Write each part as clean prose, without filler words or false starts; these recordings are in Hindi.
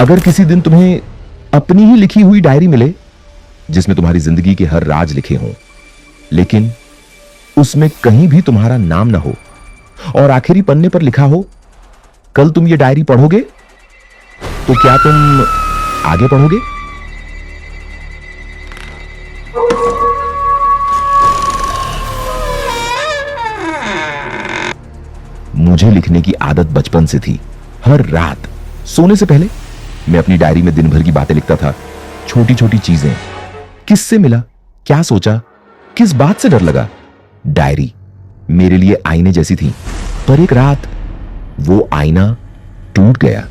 अगर किसी दिन तुम्हें अपनी ही लिखी हुई डायरी मिले जिसमें तुम्हारी जिंदगी के हर राज लिखे हों, लेकिन उसमें कहीं भी तुम्हारा नाम ना हो और आखिरी पन्ने पर लिखा हो कल तुम ये डायरी पढ़ोगे, तो क्या तुम आगे पढ़ोगे? मुझे लिखने की आदत बचपन से थी। हर रात सोने से पहले मैं अपनी डायरी में दिन भर की बातें लिखता था। छोटी छोटी चीजें, किससे मिला, क्या सोचा, किस बात से डर लगा। डायरी मेरे लिए आईने जैसी थी, पर एक रात वो आईना टूट गया।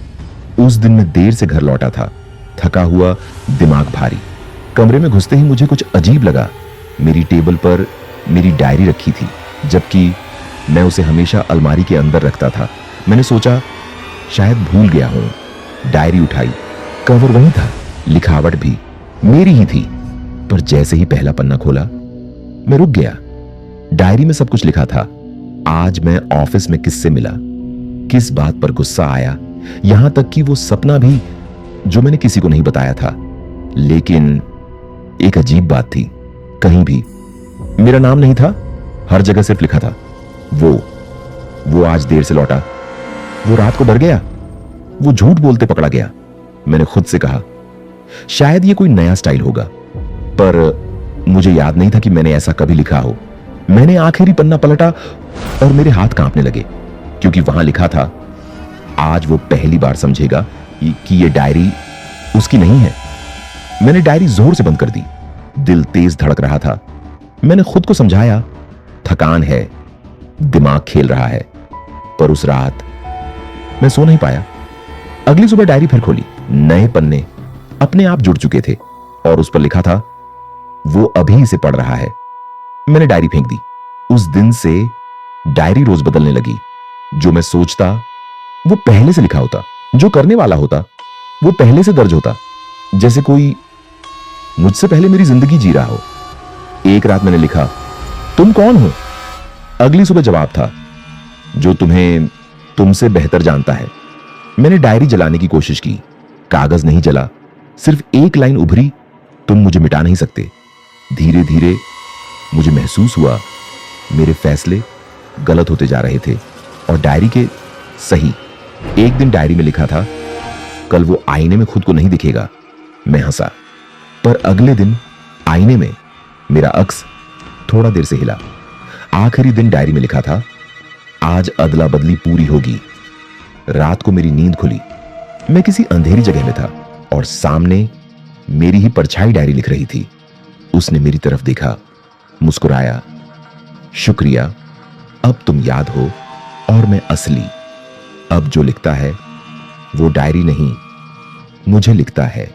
उस दिन मैं देर से घर लौटा था, थका हुआ, दिमाग भारी। कमरे में घुसते ही मुझे कुछ अजीब लगा। मेरी टेबल पर मेरी डायरी रखी थी, जबकि मैं उसे हमेशा अलमारी के अंदर रखता था। मैंने सोचा शायद भूल गया हूं। डायरी उठाई, कवर वही था, लिखावट भी मेरी ही थी, पर जैसे ही पहला पन्ना खोला मैं रुक गया। डायरी में सब कुछ लिखा था। आज मैं ऑफिस में किससे मिला, किस बात पर गुस्सा आया, यहां तक कि वो सपना भी जो मैंने किसी को नहीं बताया था। लेकिन एक अजीब बात थी, कहीं भी मेरा नाम नहीं था, हर जगह सिर्फ लिखा था वो आज देर से लौटा, वो रात को डर गया, वो झूठ बोलते पकड़ा गया। मैंने खुद से कहा शायद ये कोई नया स्टाइल होगा, पर मुझे याद नहीं था कि मैंने ऐसा कभी लिखा हो। मैंने आखिरी पन्ना पलटा और मेरे हाथ कांपने लगे, क्योंकि वहां लिखा था आज वो पहली बार समझेगा कि ये डायरी उसकी नहीं है। मैंने डायरी जोर से बंद कर दी। दिल तेज धड़क रहा था। मैंने खुद को समझाया थकान है, दिमाग खेल रहा है, पर उस रात मैं सो नहीं पाया। अगली सुबह डायरी फिर खोली। नए पन्ने अपने आप जुड़ चुके थे और उस पर लिखा था वो अभी इसे पढ़ रहा है। मैंने डायरी फेंक दी। उस दिन से डायरी रोज बदलने लगी। जो मैं सोचता वो पहले से लिखा होता, जो करने वाला होता वो पहले से दर्ज होता, जैसे कोई मुझसे पहले मेरी जिंदगी जी रहा हो। एक रात मैंने लिखा तुम कौन हो? अगली सुबह जवाब था जो तुम्हें तुमसे बेहतर जानता है। मैंने डायरी जलाने की कोशिश की, कागज नहीं जला, सिर्फ एक लाइन उभरी, तुम मुझे मिटा नहीं सकते। धीरे धीरे मुझे महसूस हुआ मेरे फैसले गलत होते जा रहे थे और डायरी के सही। एक दिन डायरी में लिखा था कल वो आईने में खुद को नहीं दिखेगा। मैं हंसा, पर अगले दिन आईने में मेरा अक्स थोड़ा देर से हिला। आखिरी दिन डायरी में लिखा था आज अदला बदली पूरी होगी। रात को मेरी नींद खुली। मैं किसी अंधेरी जगह में था और सामने मेरी ही परछाई डायरी लिख रही थी। उसने मेरी तरफ देखा, मुस्कुराया, शुक्रिया, अब तुम याद हो और मैं असली। अब जो लिखता है वो डायरी नहीं, मुझे लिखता है।